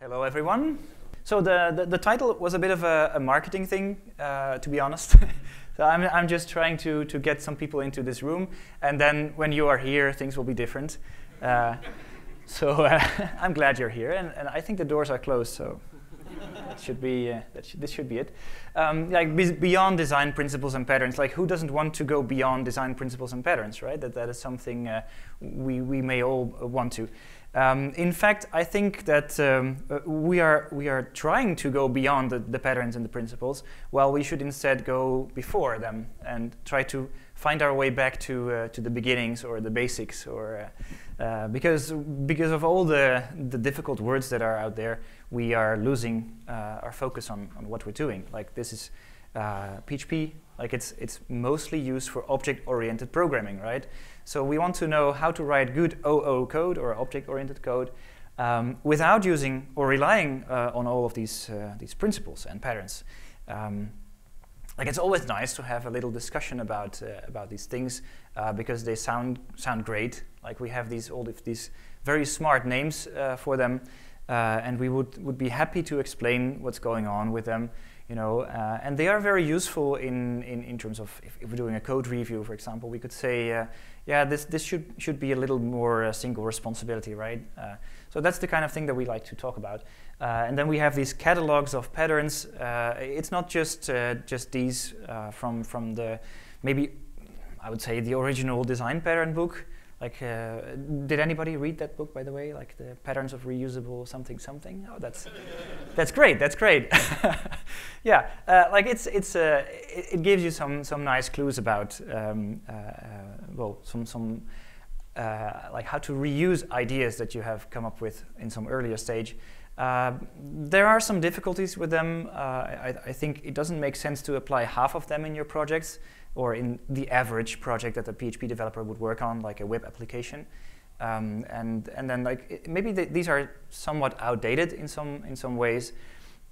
Hello, everyone. So the title was a bit of a marketing thing, to be honest. So I'm just trying to get some people into this room, and then when you are here, things will be different. So I'm glad you're here, and I think the doors are closed, so this should be it. Like beyond design principles and patterns, like who doesn't want to go beyond design principles and patterns, right? That is something we may all want to. In fact, I think that we are trying to go beyond the patterns and the principles, while we should instead go before them and try to find our way back to the beginnings or the basics, or because of all the difficult words that are out there, we are losing our focus on what we're doing. Like this is PHP. Like it's mostly used for object-oriented programming, right? So we want to know how to write good OO code or object-oriented code without using or relying on all of these principles and patterns. Like it's always nice to have a little discussion about these things because they sound great. Like we have all of these very smart names for them, and we would be happy to explain what's going on with them. You know, and they are very useful in terms of if we're doing a code review, for example, we could say, yeah, this should be a little more single responsibility, right? So that's the kind of thing that we like to talk about. And then we have these catalogs of patterns. It's not just these from the maybe I would say the original design pattern book. Like, did anybody read that book, by the way? Like the patterns of reusable something. Oh, that's great. That's great. Yeah, like it gives you some nice clues about well, some like how to reuse ideas that you have come up with in some earlier stage. There are some difficulties with them. I think it doesn't make sense to apply half of them in your projects, or in the average project that a PHP developer would work on, like a web application, and then like maybe these are somewhat outdated in some ways,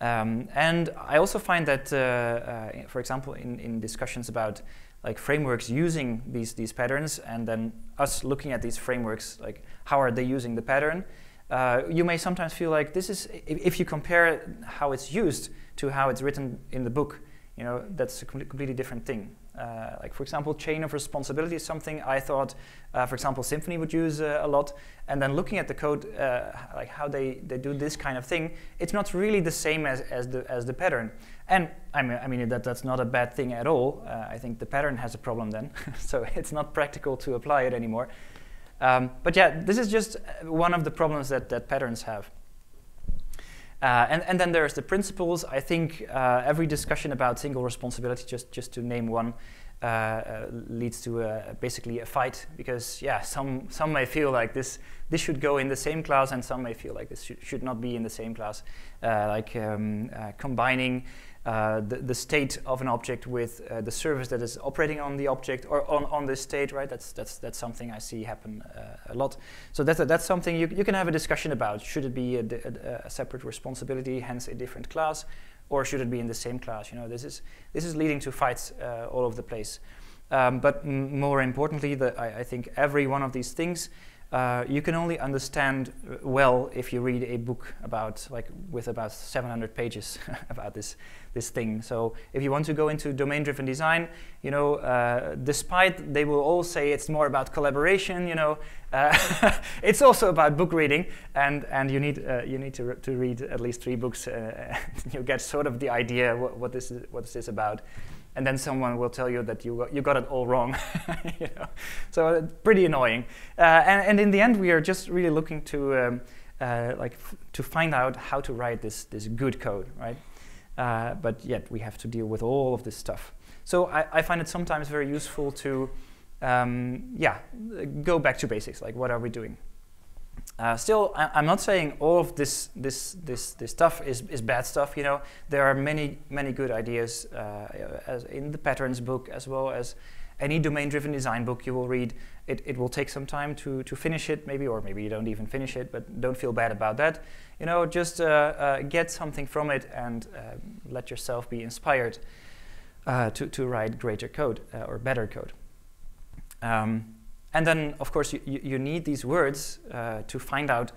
and I also find that, for example, in discussions about like frameworks using these patterns, and then us looking at these frameworks, like how are they using the pattern, you may sometimes feel like this is, if you compare how it's used to how it's written in the book, you know, that's a completely different thing. Like, for example, chain of responsibility is something I thought, for example, Symfony would use a lot. And then looking at the code, like how they do this kind of thing, it's not really the same as the pattern. And I mean that's not a bad thing at all. I think the pattern has a problem then, so it's not practical to apply it anymore. But yeah, this is just one of the problems that patterns have. And then there's the principles. I think every discussion about single responsibility, just to name one, leads to basically a fight, because yeah, some may feel like this should go in the same class, and some may feel like this should not be in the same class. Like combining the state of an object with the service that is operating on the object, or on this state, right? That's something I see happen a lot. So that's something you can have a discussion about. Should it be a separate responsibility, hence a different class, or should it be in the same class? You know, this is leading to fights all over the place. But more importantly, I think every one of these things you can only understand well if you read a book with about 700 pages about this thing. So if you want to go into domain-driven design, you know, despite they will all say it's more about collaboration, you know, it's also about book reading, and you need to read at least 3 books. You get sort of the idea what this is about. And then someone will tell you that you got it all wrong. You know? So pretty annoying. And in the end, we are just really looking to to find out how to write this good code, right? But yet we have to deal with all of this stuff. So I find it sometimes very useful to go back to basics. Like, what are we doing? Still, I'm not saying all of this stuff is bad stuff. You know, there are many good ideas as in the patterns book, as well as any domain-driven design book you will read. It will take some time to finish it, maybe, or maybe you don't even finish it. But don't feel bad about that. You know, just get something from it and let yourself be inspired to write greater code or better code. And then, of course, you need these words to find out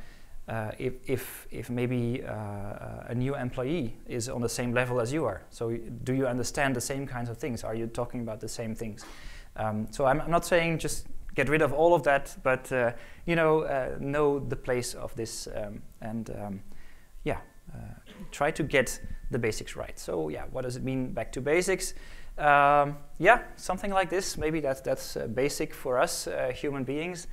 if maybe a new employee is on the same level as you are. So do you understand the same kinds of things? Are you talking about the same things? So I'm not saying just get rid of all of that, but know the place of this try to get the basics right. So yeah, what does it mean, back to basics? Something like this. Maybe that's basic for us human beings.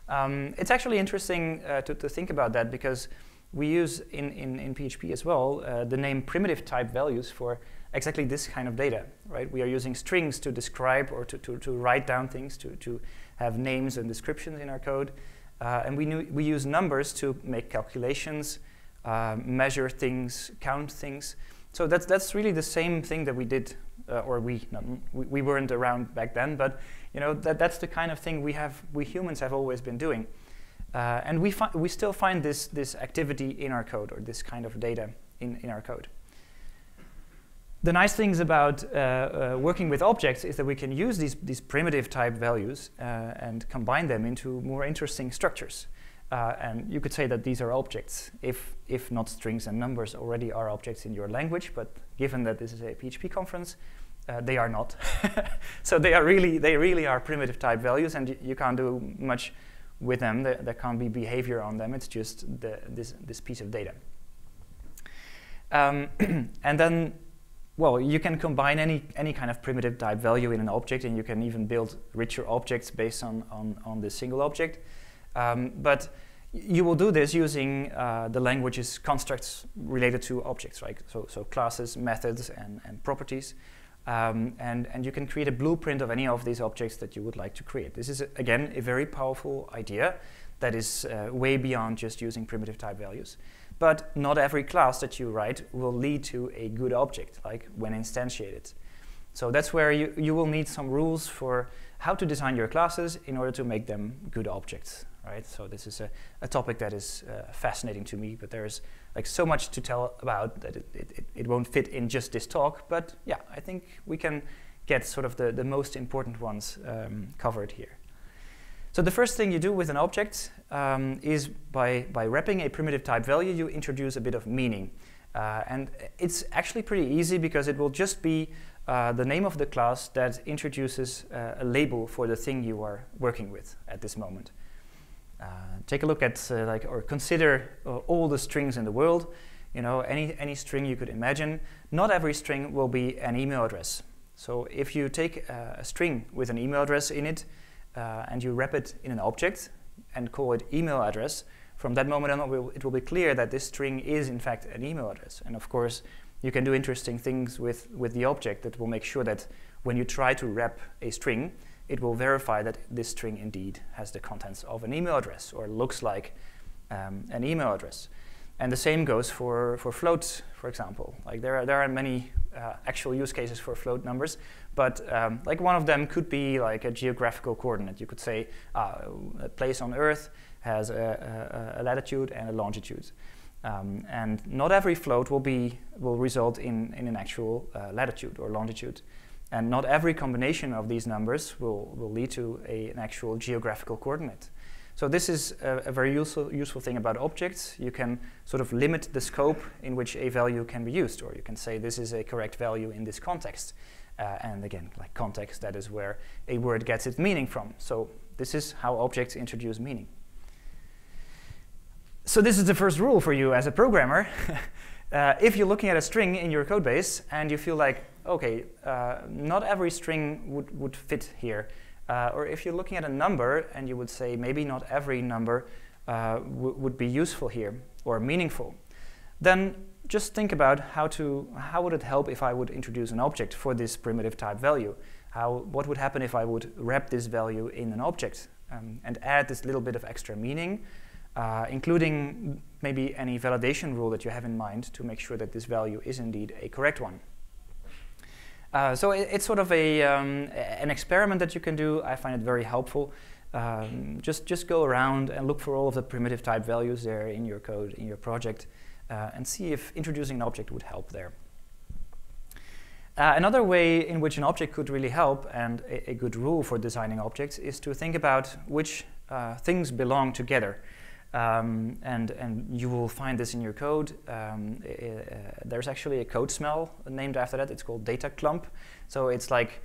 It's actually interesting to think about that, because we use in PHP as well the name primitive type values for exactly this kind of data, right? We are using strings to describe or to write down things, to have names and descriptions in our code. And we use numbers to make calculations, measure things, count things. So that's really the same thing that we did, we weren't around back then, but that's the kind of thing we humans have always been doing. And we still find this activity in our code, or this kind of data in our code. The nice things about working with objects is that we can use these primitive type values and combine them into more interesting structures. And you could say that these are objects, if not strings and numbers already are objects in your language, but given that this is a PHP conference, they are not. So they really are primitive type values, and you can't do much with them. There can't be behavior on them. It's just this piece of data. And then, well, you can combine any kind of primitive type value in an object, and you can even build richer objects based on this single object. But you will do this using the language's constructs related to objects, right? So classes, methods, and properties. And you can create a blueprint of any of these objects that you would like to create. This is, again, a very powerful idea that is way beyond just using primitive type values. But not every class that you write will lead to a good object, like when instantiated. So that's where you will need some rules for how to design your classes in order to make them good objects, right? So this is a topic that is fascinating to me, but there's like so much to tell about that it won't fit in just this talk. But yeah, I think we can get sort of the most important ones covered here. So the first thing you do with an object is by wrapping a primitive type value, you introduce a bit of meaning. And it's actually pretty easy, because it will just be the name of the class that introduces a label for the thing you are working with at this moment. Take a look at or consider all the strings in the world. Any string you could imagine. Not every string will be an email address. So if you take a string with an email address in it and you wrap it in an object and call it email address, from that moment on it will be clear that this string is in fact an email address. And of course, you can do interesting things with the object that will make sure that when you try to wrap a string, it will verify that this string indeed has the contents of an email address, or looks like an email address. And the same goes for floats, for example. Like there are many actual use cases for float numbers, but like one of them could be like a geographical coordinate. You could say a place on Earth has a latitude and a longitude. And not every float will result in an actual latitude or longitude. And not every combination of these numbers will lead to an actual geographical coordinate. So this is a very useful thing about objects. You can sort of limit the scope in which a value can be used, or you can say this is a correct value in this context. And again, like context, that is where a word gets its meaning from. So this is how objects introduce meaning. So this is the first rule for you as a programmer. If you're looking at a string in your code base and you feel like, okay, not every string would fit here, or if you're looking at a number and you would say maybe not every number would be useful here or meaningful, then just think about how would it help if I would introduce an object for this primitive type value? What would happen if I would wrap this value in an object and add this little bit of extra meaning, including maybe any validation rule that you have in mind to make sure that this value is indeed a correct one. So it's sort of an experiment that you can do. I find it very helpful. Just go around and look for all of the primitive type values there in your code, in your project, and see if introducing an object would help there. Another way in which an object could really help, and a good rule for designing objects, is to think about which things belong together. And you will find this in your code. There's actually a code smell named after that. It's called data clump. So it's like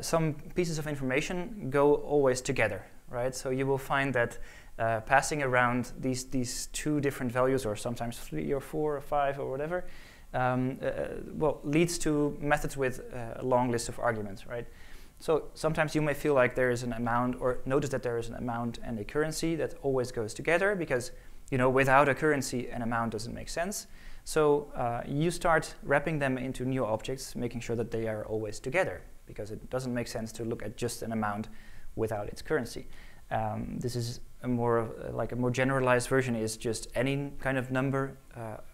some pieces of information go always together, right? So you will find that passing around these two different values, or sometimes 3 or 4 or 5 or whatever, well, leads to methods with a long list of arguments, right? So sometimes you may feel like there is an amount, or notice that there is an amount and a currency that always goes together, because without a currency, an amount doesn't make sense. So you start wrapping them into new objects, making sure that they are always together, because it doesn't make sense to look at just an amount without its currency. This is a more generalized version, is just any kind of number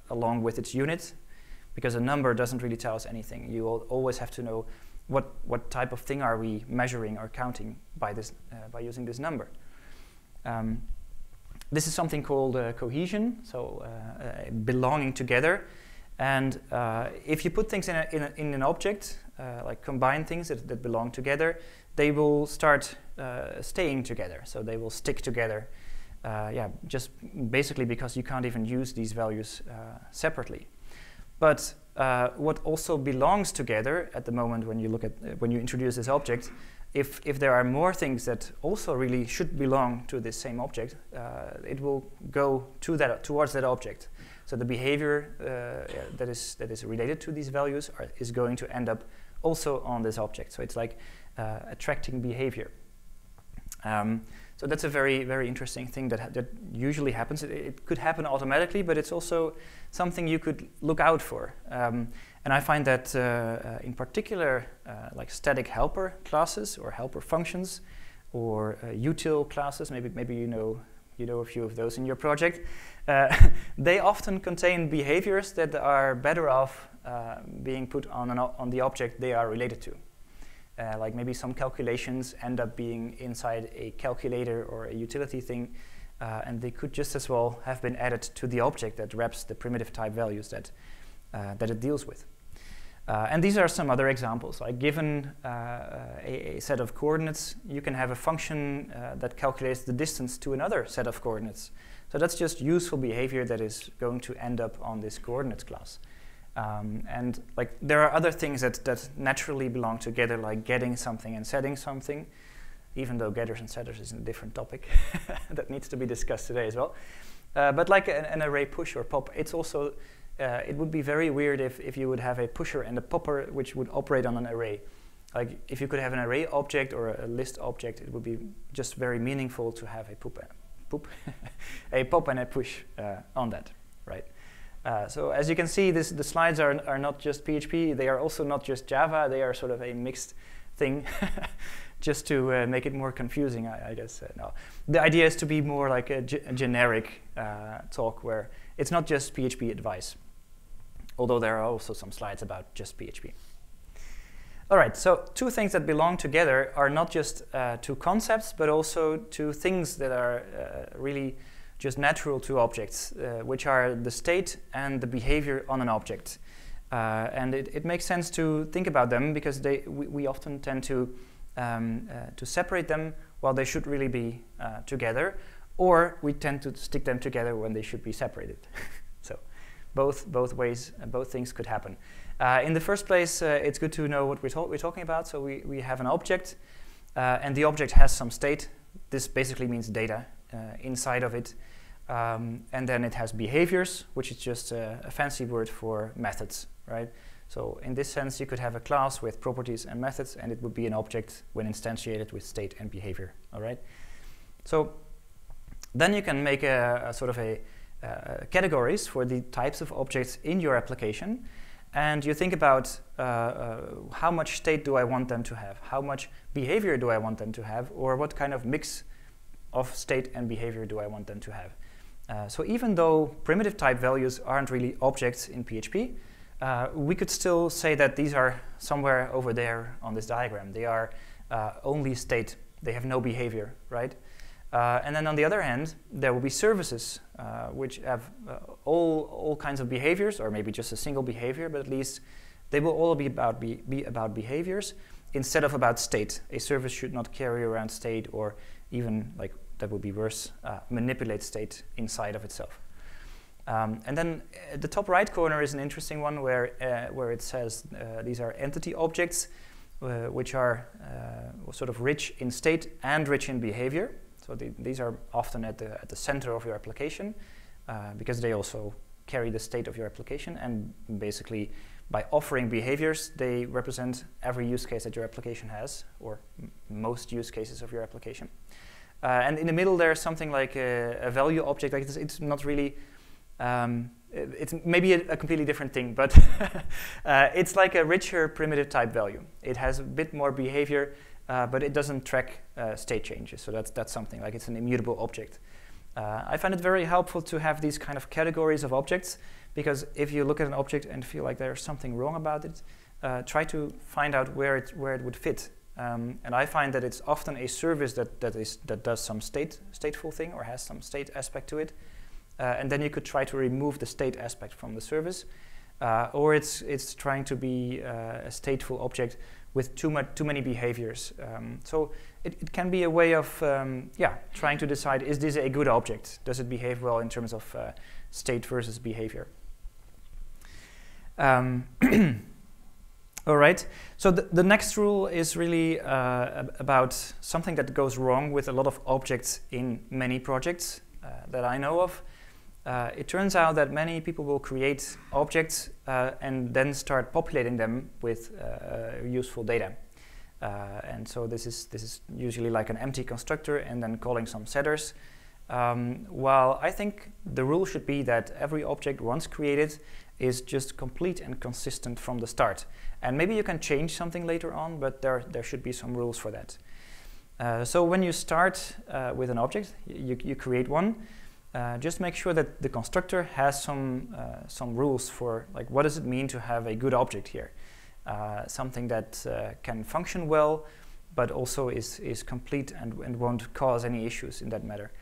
along with its unit, because a number doesn't really tell us anything. You will always have to know what type of thing are we measuring or counting by using this number. This is something called cohesion, so belonging together. And if you put things in an object, like combine things that belong together, they will start staying together. So they will stick together, just basically because you can't even use these values separately. But what also belongs together at the moment when you introduce this object, if there are more things that also really should belong to this same object, it will go towards that object. So the behavior that is related to these values is going to end up also on this object. So it's like attracting behavior. So that's a very, very interesting thing that usually happens. It could happen automatically, but it's also something you could look out for. And I find that in particular, like static helper classes or helper functions, or util classes, maybe you know a few of those in your project, they often contain behaviors that are better off being put on the object they are related to. Like maybe some calculations end up being inside a calculator or a utility thing, and they could just as well have been added to the object that wraps the primitive type values that it deals with. And these are some other examples. Like given a set of coordinates, you can have a function that calculates the distance to another set of coordinates. So that's just useful behavior that is going to end up on this coordinates class. And like there are other things that naturally belong together, like getting something and setting something, even though getters and setters is a different topic that needs to be discussed today as well. But like an array push or pop, it's also it would be very weird if you would have a pusher and a popper which would operate on an array. Like if you could have an array object or a list object, it would be just very meaningful to have a a pop and a push on that, right? So as you can see, the slides are not just PHP, they are also not just Java, they are sort of a mixed thing, just to make it more confusing, I guess. No. The idea is to be more like a generic talk where it's not just PHP advice, although there are also some slides about just PHP. All right, so two things that belong together are not just two concepts, but also two things that are really just natural to objects, which are the state and the behavior on an object. And it makes sense to think about them because we often tend to separate them while they should really be together, or we tend to stick them together when they should be separated. So both ways, both things could happen. In the first place, it's good to know what we're talking about. So we have an object, and the object has some state. This basically means data inside of it. And then it has behaviors, which is just a fancy word for methods, right? So in this sense, you could have a class with properties and methods, and it would be an object when instantiated with state and behavior, all right? So then you can make a sort of categories for the types of objects in your application, and you think about how much state do I want them to have? How much behavior do I want them to have? Or what kind of mix of state and behavior do I want them to have? So even though primitive type values aren't really objects in PHP, we could still say that these are somewhere over there on this diagram. They are only state. They have no behavior, right? And then on the other hand, there will be services which have all kinds of behaviors, or maybe just a single behavior, but at least they will all be about behaviors instead of about state. A service should not carry around state or even like that would be worse, manipulate state inside of itself. And then the top right corner is an interesting one where it says these are entity objects which are sort of rich in state and rich in behavior. So these are often at the center of your application because they also carry the state of your application, and basically by offering behaviors, they represent every use case that your application has, or most use cases of your application. And in the middle there's something like a value object. Like it's not really, it's maybe a completely different thing, but it's like a richer primitive type value. It has a bit more behavior, but it doesn't track state changes. So that's something like it's an immutable object. I find it very helpful to have these kind of categories of objects, because if you look at an object and feel like there's something wrong about it, try to find out where it would fit. And I find that it's often a service that does some stateful thing or has some state aspect to it, and then you could try to remove the state aspect from the service, or it's trying to be a stateful object with too many behaviors. So it can be a way of trying to decide, is this a good object? Does it behave well in terms of state versus behavior? All right, so the next rule is really about something that goes wrong with a lot of objects in many projects that I know of. It turns out that many people will create objects and then start populating them with useful data. And so this is usually like an empty constructor and then calling some setters. While I think the rule should be that every object once created is just complete and consistent from the start. And maybe you can change something later on, but there should be some rules for that. So when you start with an object, you create one. Just make sure that the constructor has some rules for, like, what does it mean to have a good object here? Something that can function well, but also is complete and won't cause any issues in that matter.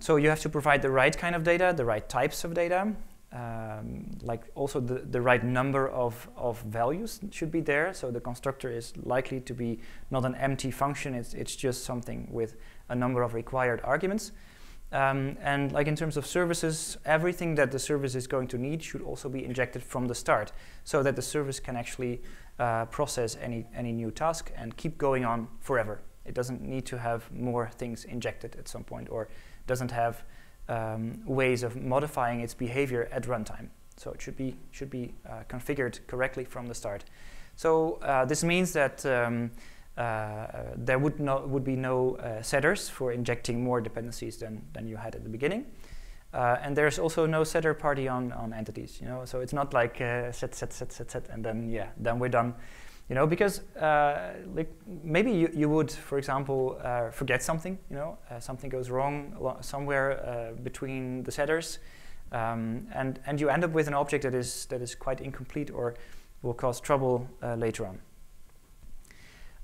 So you have to provide the right kind of data, the right types of data, like also the right number of values should be there. So the constructor is likely to be not an empty function, it's just something with a number of required arguments. And like in terms of services, everything that the service is going to need should also be injected from the start, so that the service can actually process any new task and keep going on forever. It doesn't need to have more things injected at some point, or doesn't have ways of modifying its behavior at runtime. So it should be configured correctly from the start. So this means that there would be no setters for injecting more dependencies than you had at the beginning, and there's also no setter party on entities. You know, so it's not like set, and then we're done. You know, because like maybe you would, for example, forget something. You know, something goes wrong somewhere between the setters, and you end up with an object that is quite incomplete or will cause trouble later on.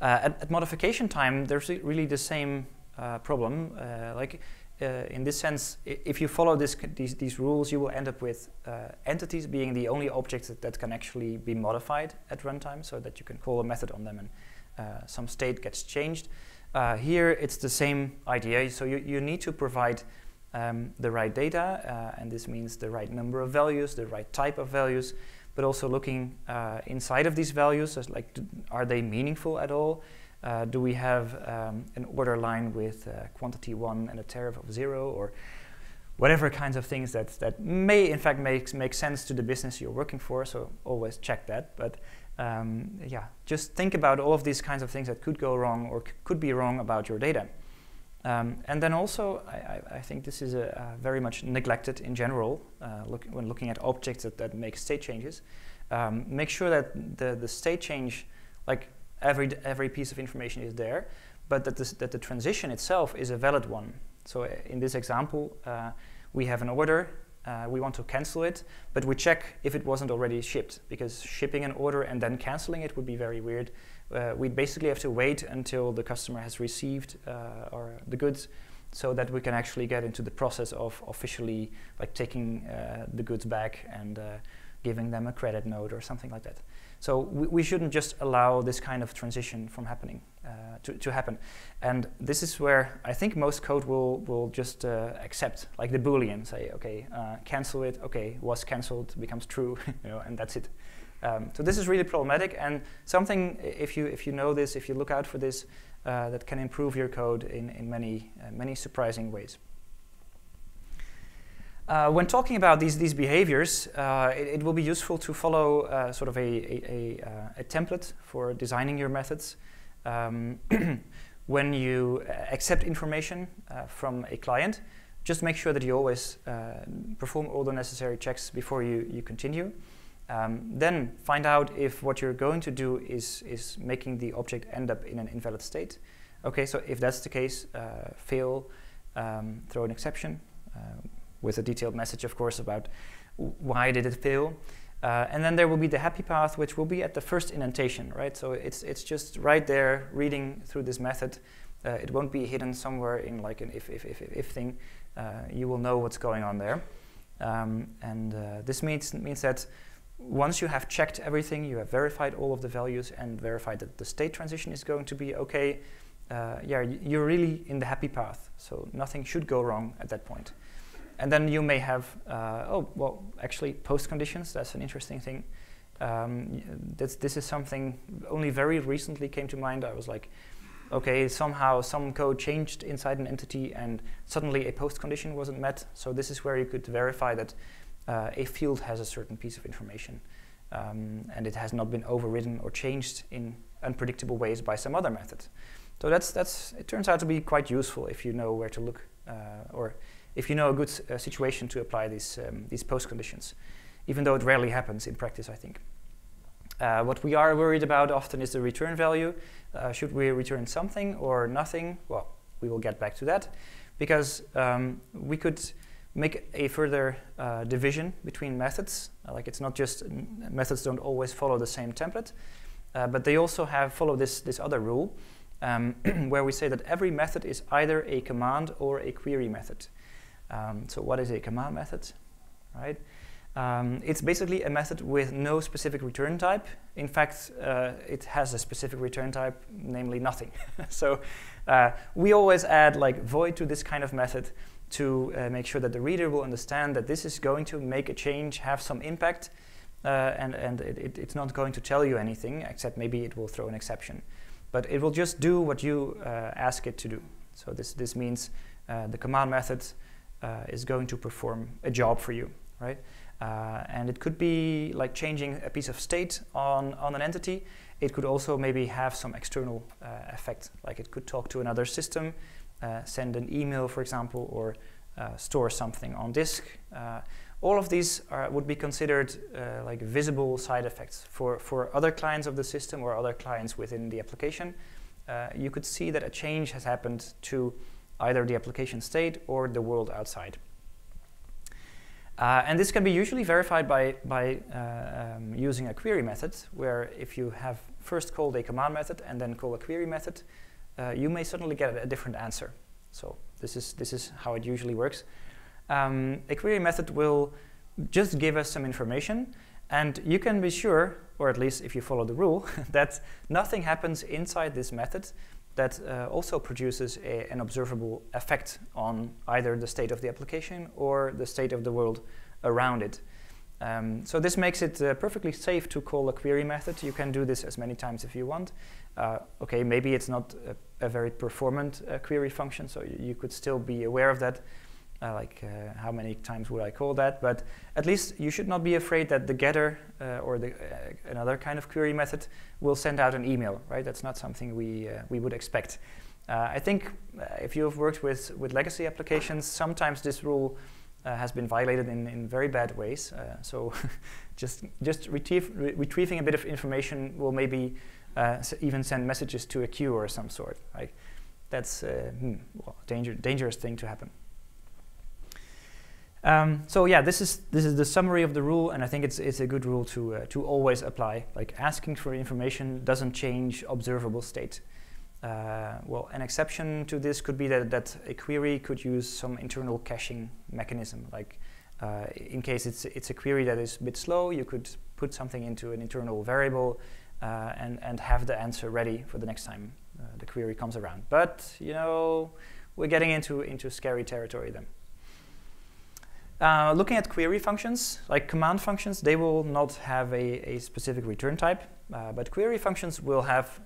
At modification time, there's really the same problem. In this sense, if you follow these rules, you will end up with entities being the only objects that can actually be modified at runtime, so that you can call a method on them and some state gets changed. Here, it's the same idea. So you need to provide the right data, and this means the right number of values, the right type of values, but also looking inside of these values, as like, are they meaningful at all? Do we have an order line with quantity 1 and a tariff of 0, or whatever kinds of things that may in fact make sense to the business you're working for? So always check that. But just think about all of these kinds of things that could go wrong or could be wrong about your data. And then also, I think this is very much neglected in general when looking at objects that make state changes. Make sure that the state change, like every piece of information is there, but that the transition itself is a valid one. So in this example, we have an order, we want to cancel it, but we check if it wasn't already shipped, because shipping an order and then canceling it would be very weird. We'd basically have to wait until the customer has received the goods, so that we can actually get into the process of officially like taking the goods back and giving them a credit note or something like that. So we shouldn't just allow this kind of transition from happening to happen. And this is where I think most code will just accept, like the Boolean, say, okay, cancel it, okay, was cancelled, becomes true, you know, and that's it. So this is really problematic, and something, if you know this, if you look out for this, that can improve your code in many surprising ways. When talking about these behaviors, it will be useful to follow sort of a template for designing your methods. When you accept information from a client, just make sure that you always perform all the necessary checks before you continue. Then find out if what you're going to do is making the object end up in an invalid state. Okay, so if that's the case, fail, throw an exception, with a detailed message, of course, about why did it fail. And then there will be the happy path, which will be at the first indentation, right? So it's just right there, reading through this method. It won't be hidden somewhere in like an if thing. You will know what's going on there. This means that once you have checked everything, you have verified all of the values and verified that the state transition is going to be okay, yeah, you're really in the happy path. So nothing should go wrong at that point. And then you may have, oh, well, actually, post conditions, that's an interesting thing. This is something only very recently came to mind. I was like, okay, somehow some code changed inside an entity and suddenly a post condition wasn't met. So this is where you could verify that a field has a certain piece of information and it has not been overridden or changed in unpredictable ways by some other method. So it turns out to be quite useful if you know where to look or if you know a good situation to apply these post conditions, even though it rarely happens in practice, I think. What we are worried about often is the return value. Should we return something or nothing? Well, we will get back to that, because we could make a further division between methods. Like it's not just methods don't always follow the same template, but they also follow this other rule, where we say that every method is either a command or a query method. So what is a command method, right? It's basically a method with no specific return type. In fact, it has a specific return type, namely nothing. So we always add like void to this kind of method to make sure that the reader will understand that this is going to make a change, have some impact, and it's not going to tell you anything, except maybe it will throw an exception. But it will just do what you ask it to do. So this means the command method is going to perform a job for you, right? And it could be like changing a piece of state on an entity. It could also maybe have some external effect, like it could talk to another system, send an email, for example, or store something on disk. All of these would be considered like visible side effects for other clients of the system or other clients within the application. You could see that a change has happened to either the application state or the world outside. And this can be usually verified by using a query method, where if you have first called a command method and then call a query method, you may suddenly get a different answer. So this is how it usually works. A query method will just give us some information, and you can be sure, or at least if you follow the rule, that nothing happens inside this method that also produces an observable effect on either the state of the application or the state of the world around it. So this makes it perfectly safe to call a query method. You can do this as many times if you want. Okay, maybe it's not a very performant query function, so you could still be aware of that. How many times would I call that? But at least you should not be afraid that the getter or another kind of query method will send out an email, right? That's not something we would expect. I think if you have worked with legacy applications, sometimes this rule has been violated in very bad ways. So just retrieving a bit of information will maybe even send messages to a queue or some sort. Right? That's well, dangerous thing to happen. So yeah, this is the summary of the rule, and I think it's a good rule to always apply. Like asking for information doesn't change observable state. Well, an exception to this could be that a query could use some internal caching mechanism. Like in case it's a query that is a bit slow, you could put something into an internal variable and have the answer ready for the next time the query comes around. But you know, we're getting into scary territory then. Looking at query functions, like command functions, they will not have a specific return type, but query functions will have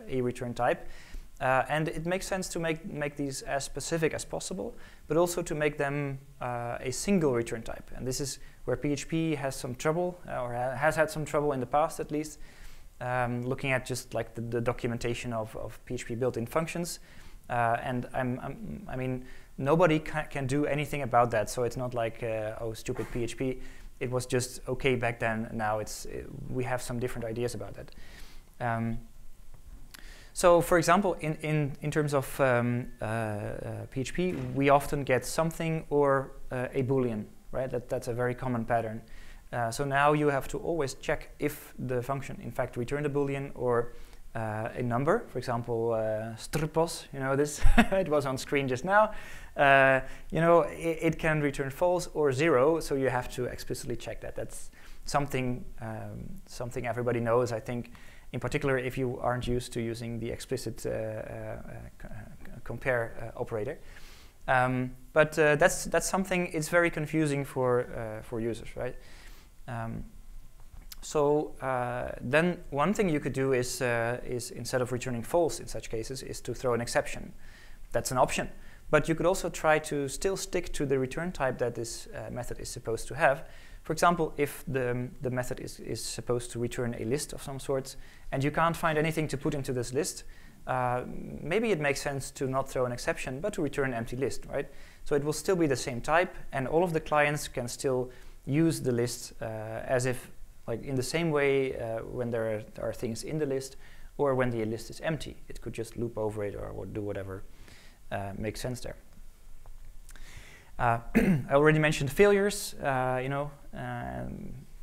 a return type. And it makes sense to make these as specific as possible, but also to make them a single return type. And this is where PHP has some trouble, or has had some trouble in the past at least, looking at just like the documentation of PHP built-in functions. And I mean, nobody can do anything about that, so it's not like, oh, stupid PHP. It was just okay back then. Now we have some different ideas about that. So, for example, in terms of PHP, we often get something or a Boolean, right? That's a very common pattern. So now you have to always check if the function, in fact, returned a Boolean or a number. For example, strpos, you know this, it was on screen just now. You know, it can return false or 0, so you have to explicitly check that. That's something everybody knows, I think. In particular, if you aren't used to using the explicit compare operator. But that's something, it's very confusing for users, right? So then one thing you could do is instead of returning false in such cases, is to throw an exception. That's an option. But you could also try to still stick to the return type that this method is supposed to have. For example, if the method is supposed to return a list of some sorts, and you can't find anything to put into this list, maybe it makes sense to not throw an exception, but to return an empty list, right? So it will still be the same type, and all of the clients can still use the list as if, like in the same way when there are things in the list, or when the list is empty. It could just loop over it or do whatever makes sense there. I already mentioned failures, you know,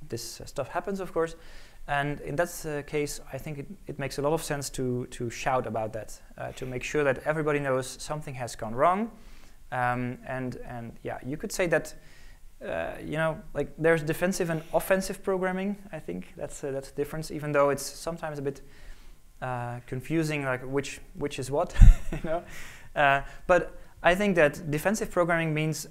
this stuff happens, of course. And in that case, I think it makes a lot of sense to shout about that, to make sure that everybody knows something has gone wrong. And yeah, you could say that, you know, like there's defensive and offensive programming. I think that's the difference, even though it's sometimes a bit confusing, like which is what, you know. But I think that defensive programming means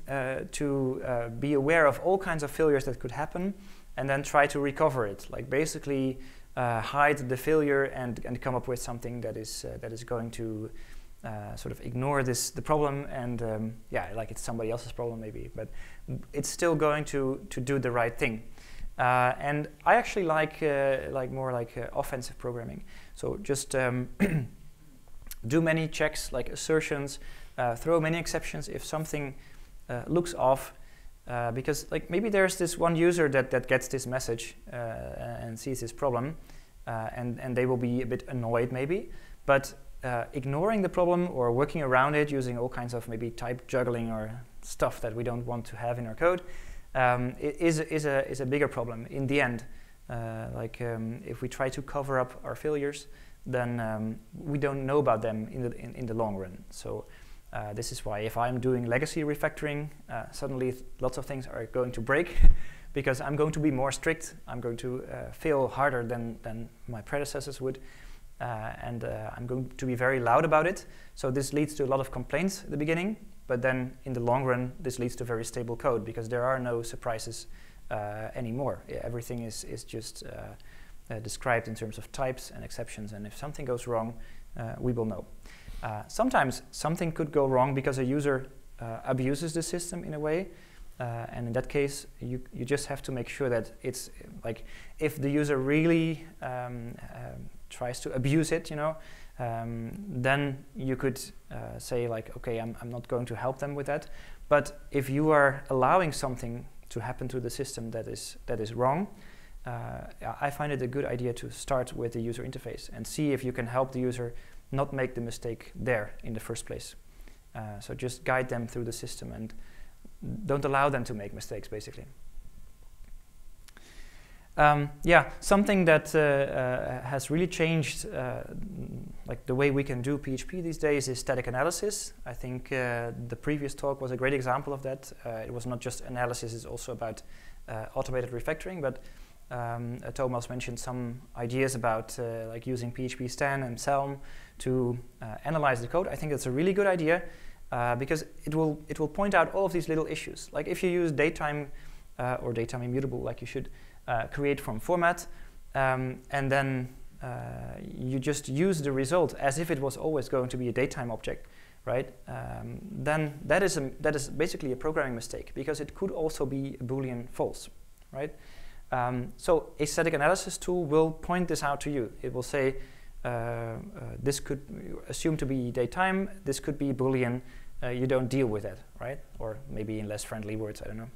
to be aware of all kinds of failures that could happen, and then try to recover it. Like basically hide the failure and come up with something that is going to sort of ignore the problem, and yeah, like it's somebody else's problem maybe, but it's still going to do the right thing. And I actually like more like offensive programming. So just do many checks, like assertions, throw many exceptions if something looks off. Because like maybe there's this one user that gets this message and sees this problem, and they will be a bit annoyed maybe, but ignoring the problem or working around it using all kinds of maybe type juggling or stuff that we don't want to have in our code is a bigger problem in the end. If we try to cover up our failures, then we don't know about them in the long run. So. This is why if I'm doing legacy refactoring, suddenly lots of things are going to break because I'm going to be more strict. I'm going to fail harder than my predecessors would, and I'm going to be very loud about it. So this leads to a lot of complaints at the beginning, but then in the long run, this leads to very stable code because there are no surprises anymore. Everything is just described in terms of types and exceptions, and if something goes wrong, we will know. Sometimes something could go wrong because a user abuses the system in a way, and in that case you just have to make sure that it's like if the user really tries to abuse it, you know, then you could say like, okay, I'm not going to help them with that. But if you are allowing something to happen to the system that is wrong, I find it a good idea to start with the user interface and see if you can help the user not make the mistake there in the first place. So just guide them through the system and don't allow them to make mistakes, basically. Yeah, something that has really changed like the way we can do PHP these days is static analysis. I think the previous talk was a great example of that. It was not just analysis, it's also about automated refactoring, but Thomas mentioned some ideas about like using PHP Stan and Selm to analyze the code. I think it's a really good idea because it will point out all of these little issues. Like if you use datetime or datetime immutable, like you should create from format, and then you just use the result as if it was always going to be a datetime object, right? Then that is basically a programming mistake because it could also be a Boolean false, right? So a static analysis tool will point this out to you. It will say this could assume to be datetime, this could be Boolean. You don't deal with that, right? Or maybe in less friendly words, I don't know.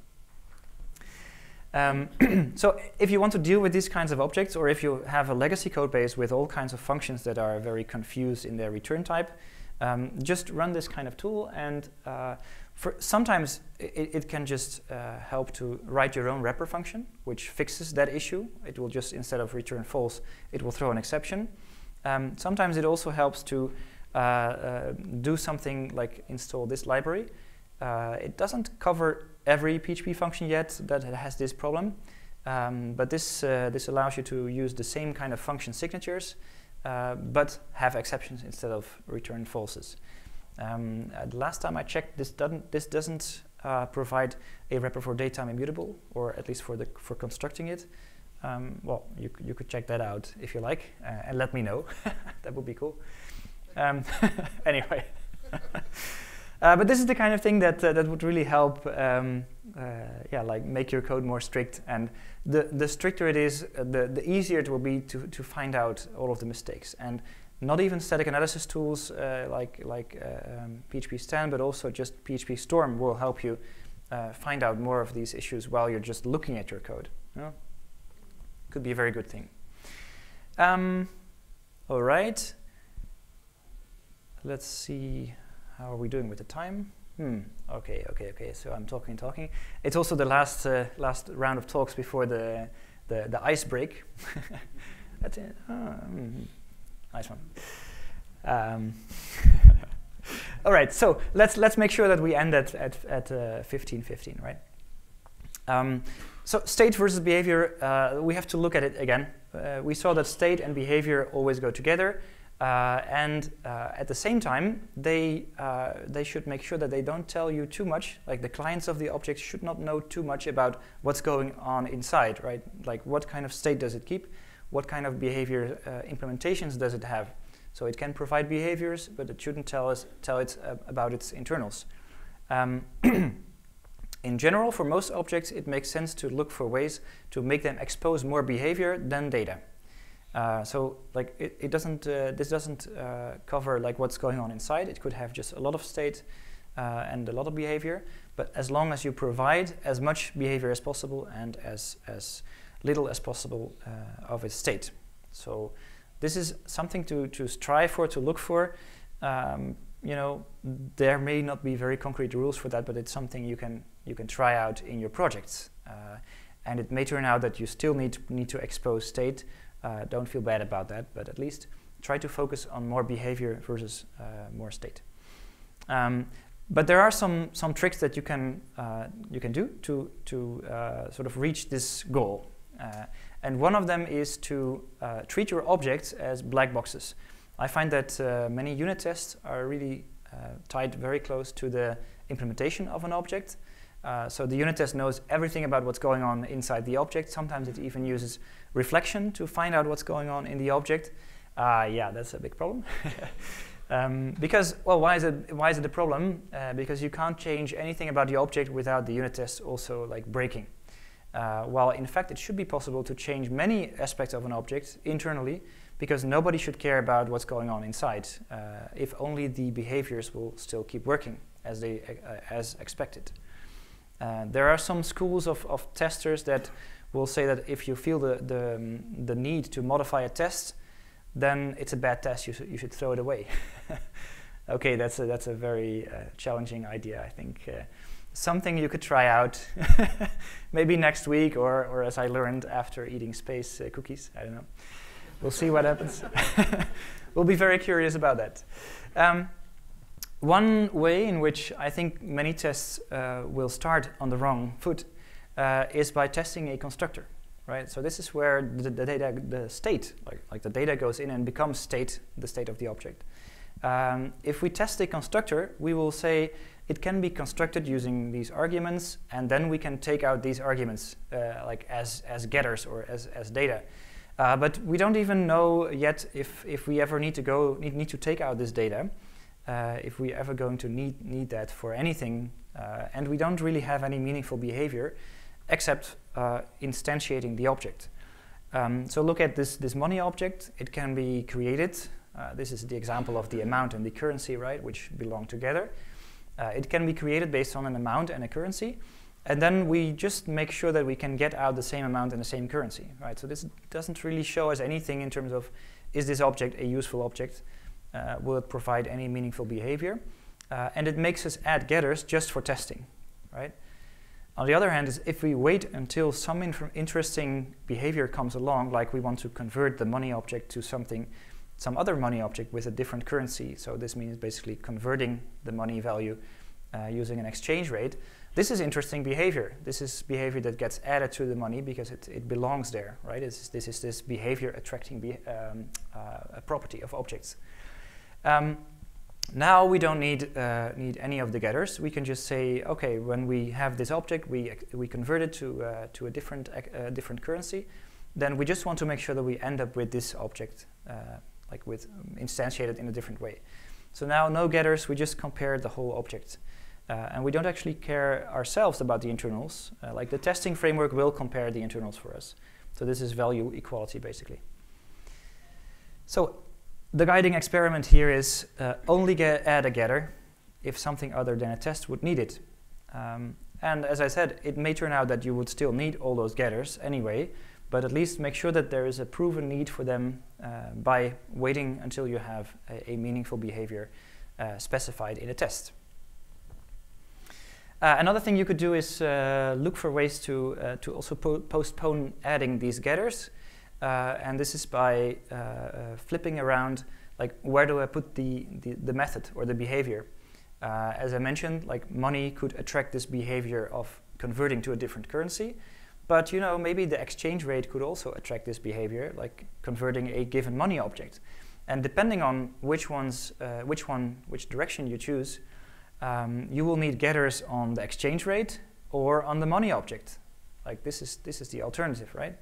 So if you want to deal with these kinds of objects, or if you have a legacy code base with all kinds of functions that are very confused in their return type, just run this kind of tool, and sometimes it can just help to write your own wrapper function, which fixes that issue. It will just, instead of return false, it will throw an exception. Sometimes it also helps to do something like install this library. It doesn't cover every PHP function yet that has this problem, but this allows you to use the same kind of function signatures, but have exceptions instead of return falses. The last time I checked, this doesn't provide a wrapper for datetime immutable, or at least for constructing it. Well, you could check that out if you like, and let me know. That would be cool. Anyway. But this is the kind of thing that would really help, yeah, like make your code more strict. And the stricter it is, the easier it will be to find out all of the mistakes. And not even static analysis tools like PHP Stan, but also just PHP Storm will help you find out more of these issues while you're just looking at your code. You know? Could be a very good thing. All right. Let's see. How are we doing with the time? Okay. So I'm talking. It's also the last round of talks before the ice break. That's it. Nice one. All right. So let's make sure that we end at 15:15, right? So state versus behavior. We have to look at it again. We saw that state and behavior always go together. And at the same time, they should make sure that they don't tell you too much. Like the clients of the object should not know too much about what's going on inside, right? Like what kind of state does it keep? What kind of behavior implementations does it have? So it can provide behaviors, but it shouldn't tell it about its internals. In general, for most objects, it makes sense to look for ways to make them expose more behavior than data. So like this doesn't cover like what's going on inside. It could have just a lot of state and a lot of behavior, but as long as you provide as much behavior as possible and as little as possible of its state. So this is something to strive for, to look for. You know, there may not be very concrete rules for that, but it's something you can try out in your projects. And it may turn out that you still need to expose state. Don't feel bad about that, but at least try to focus on more behavior versus more state. But there are some tricks that you can do to sort of reach this goal. And one of them is to treat your objects as black boxes. I find that many unit tests are really tied very close to the implementation of an object. So the unit test knows everything about what's going on inside the object. Sometimes it even uses reflection to find out what's going on in the object. Yeah, that's a big problem. Because, well, why is it a problem? Because you can't change anything about the object without the unit test also like breaking. While in fact it should be possible to change many aspects of an object internally, because nobody should care about what's going on inside, if only the behaviors will still keep working as expected. There are some schools of testers that will say that if you feel the need to modify a test, then it's a bad test. You should throw it away. Okay, that's a very challenging idea, I think. Something you could try out, maybe next week, or as I learned after eating space cookies. I don't know. We'll see what happens. We'll be very curious about that. One way in which I think many tests will start on the wrong foot is by testing a constructor. right? So this is where the data, the state, like the data goes in and becomes state, the state of the object. If we test a constructor, we will say it can be constructed using these arguments, and then we can take out these arguments like as getters or as data. But we don't even know yet if we ever need to take out this data, if we ever going to need that for anything, and we don't really have any meaningful behavior except instantiating the object. So look at this money object. It can be created. This is the example of the amount and the currency, right, which belong together. It can be created based on an amount and a currency, and then we just make sure that we can get out the same amount and the same currency, right? So this doesn't really show us anything in terms of, is this object a useful object? Will it provide any meaningful behavior? And it makes us add getters just for testing, right? On the other hand, if we wait until some interesting behavior comes along, like we want to convert the money object to some other money object with a different currency, so this means basically converting the money value using an exchange rate, this is interesting behavior. This is behavior that gets added to the money because it belongs there, right? This is this behavior attracting a property of objects. Now we don't need any of the getters. We can just say, okay, when we have this object, we convert it to a different currency. Then we just want to make sure that we end up with this object, like instantiated in a different way. So now no getters. We just compare the whole object, and we don't actually care ourselves about the internals. Like the testing framework will compare the internals for us. So this is value equality basically. So the guiding experiment here is only add a getter if something other than a test would need it. And as I said, it may turn out that you would still need all those getters anyway, but at least make sure that there is a proven need for them by waiting until you have a meaningful behavior specified in a test. Another thing you could do is look for ways to also postpone adding these getters. And this is by flipping around, like, where do I put the method or the behavior? As I mentioned, like, money could attract this behavior of converting to a different currency, but you know, maybe the exchange rate could also attract this behavior, like converting a given money object. And depending on which direction you choose, you will need getters on the exchange rate or on the money object. Like this is the alternative, right?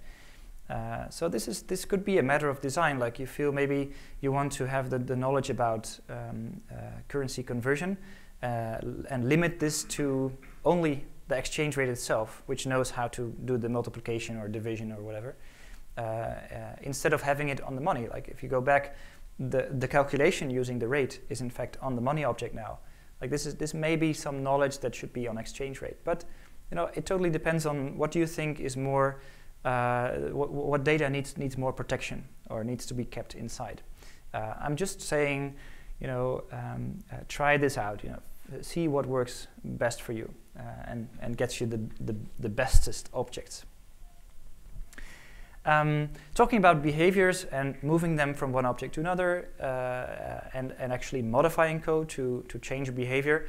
So this could be a matter of design. Like you feel maybe you want to have the knowledge about currency conversion and limit this to only the exchange rate itself, which knows how to do the multiplication or division or whatever, instead of having it on the money. Like if you go back, the calculation using the rate is in fact on the money object now. Like this may be some knowledge that should be on exchange rate, but you know, it totally depends on what do you think is more. What data needs more protection or needs to be kept inside. I'm just saying, you know, try this out. You know, see what works best for you and gets you the bestest objects. Talking about behaviors and moving them from one object to another, and actually modifying code to change behavior.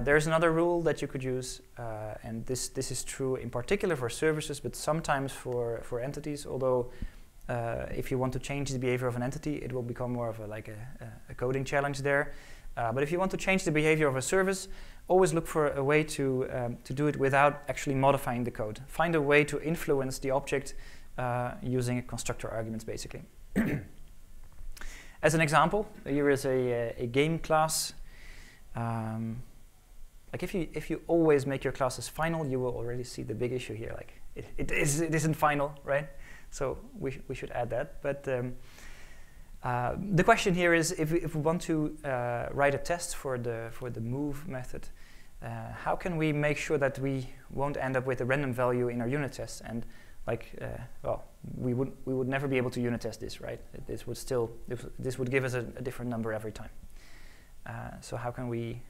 There's another rule that you could use, and this is true in particular for services, but sometimes for entities. Although, if you want to change the behavior of an entity, it will become more of a coding challenge there. But if you want to change the behavior of a service, always look for a way to do it without actually modifying the code. Find a way to influence the object using constructor arguments, basically. As an example, here is a game class. Like if you always make your classes final, you will already see the big issue here. Like it isn't final, right? So we should add that. But the question here is, if we want to write a test for the move method, how can we make sure that we won't end up with a random value in our unit tests? And like, well, we would never be able to unit test this, right? This would give us a different number every time. So how can we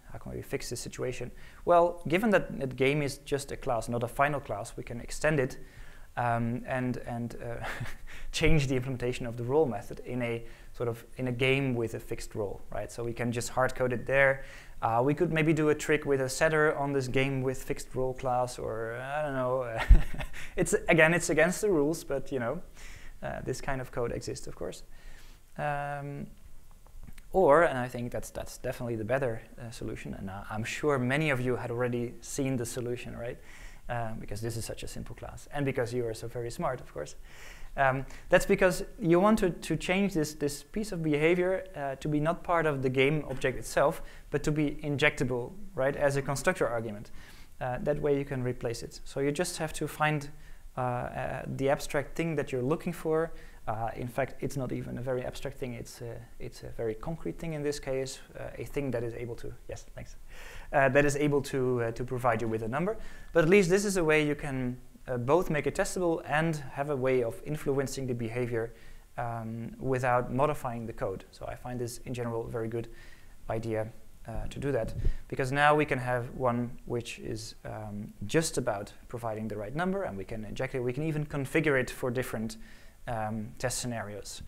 fix this situation? Well, given that the game is just a class, not a final class, we can extend it and change the implementation of the role method in a game with a fixed role, right? So we can just hard code it there. We could maybe do a trick with a setter on this game with fixed role class, or I don't know. It's against the rules, but you know, this kind of code exists, of course. Or, and I think that's definitely the better solution, and I'm sure many of you had already seen the solution, right? Because this is such a simple class, and because you are so very smart, of course. That's because you want to change this piece of behavior to be not part of the game object itself, but to be injectable, right, as a constructor argument. That way you can replace it. So you just have to find the abstract thing that you're looking for. In fact, it's not even a very abstract thing. It's a very concrete thing in this case, a thing that is able to, yes, thanks, that is able to provide you with a number. But at least this is a way you can both make it testable and have a way of influencing the behavior without modifying the code. So I find this, in general, a very good idea to do that, because now we can have one which is just about providing the right number, and we can inject it. We can even configure it for different test scenarios.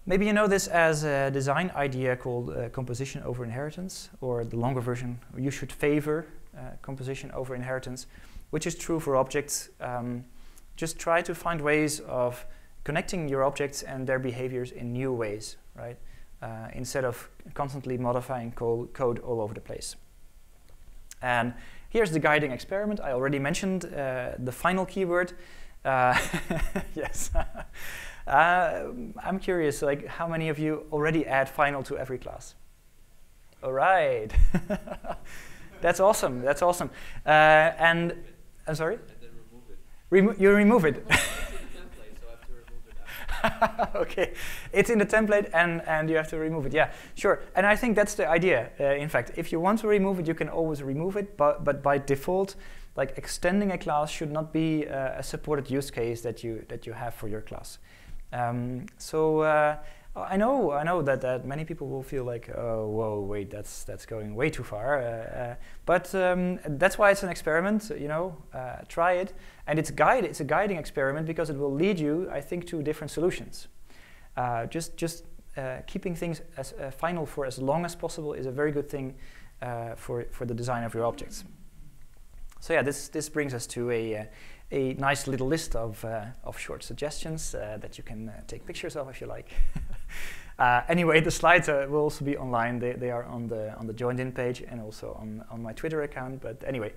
Maybe you know this as a design idea called composition over inheritance, or the longer version, you should favor composition over inheritance, which is true for objects. Just try to find ways of connecting your objects and their behaviors in new ways, right? Instead of constantly modifying code all over the place. And here's the guiding experiment. I already mentioned the final keyword. Yes. I'm curious, like, how many of you already add final to every class? All right. That's awesome. That's awesome. And I'm sorry? And then remove it. You remove it. Well, it's in the template, so I have to remove it. Okay, it's in the template, and you have to remove it. Yeah, sure. And I think that's the idea. In fact, if you want to remove it, you can always remove it. But by default, like, extending a class should not be a supported use case that you have for your class. I know that many people will feel like, oh, whoa, wait, that's going way too far. But that's why it's an experiment. You know, try it, and it's a guiding experiment because it will lead you, I think, to different solutions. Just keeping things as final for as long as possible is a very good thing for the design of your objects. So yeah, this brings us to a nice little list of short suggestions that you can take pictures of if you like. Anyway, the slides will also be online. They are on the joined in page and also on my Twitter account. But anyway,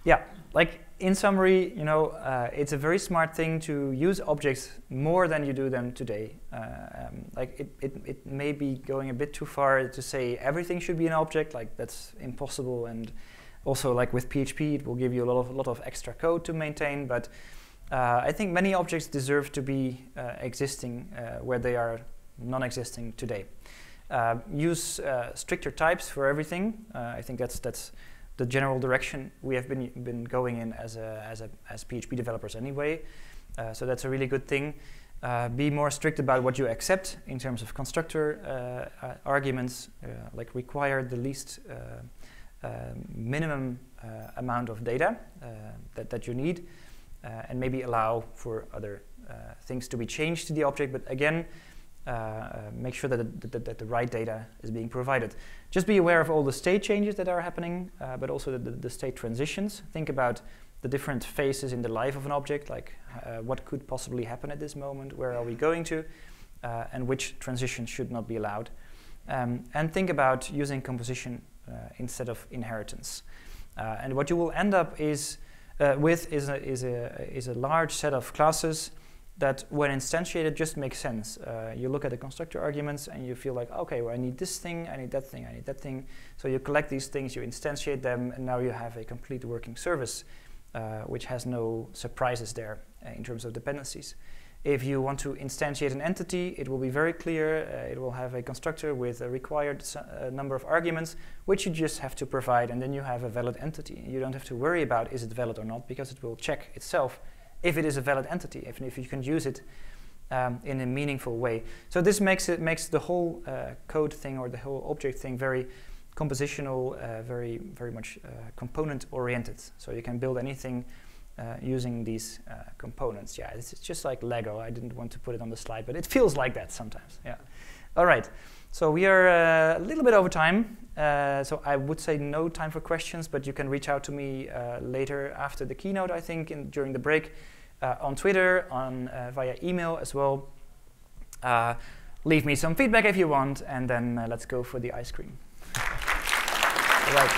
yeah, like, in summary, you know, it's a very smart thing to use objects more than you do them today. Like, it may be going a bit too far to say everything should be an object. Like, that's impossible. And also, like with PHP, it will give you a lot of extra code to maintain. But I think many objects deserve to be existing where they are non-existing today. Use stricter types for everything. I think that's the general direction we have been going in as PHP developers anyway. So that's a really good thing. Be more strict about what you accept in terms of constructor arguments. Like, require the least minimum amount of data that you need, and maybe allow for other things to be changed to the object. But again, make sure that the right data is being provided. Just be aware of all the state changes that are happening, but also the state transitions. Think about the different phases in the life of an object, like what could possibly happen at this moment, where are we going to, and which transitions should not be allowed. And think about using composition instead of inheritance. And what you will end up is a large set of classes that, when instantiated, just makes sense. You look at the constructor arguments and you feel like, okay, well, I need this thing, I need that thing, I need that thing. So you collect these things, you instantiate them, and now you have a complete working service, which has no surprises there in terms of dependencies. If you want to instantiate an entity, it will be very clear. It will have a constructor with a required number of arguments, which you just have to provide, and then you have a valid entity. You don't have to worry about is it valid or not, because it will check itself if it is a valid entity, if you can use it in a meaningful way. So this makes the whole code thing, or the whole object thing, very compositional, very much component-oriented. So you can build anything using these components. Yeah, it's just like Lego. I didn't want to put it on the slide, but it feels like that sometimes. Yeah. All right. So we are a little bit over time. So I would say no time for questions, but you can reach out to me later after the keynote, I think, during the break, on Twitter, via email as well. Leave me some feedback if you want, and then let's go for the ice cream. All right.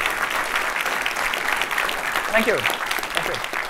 Thank you. Thank you.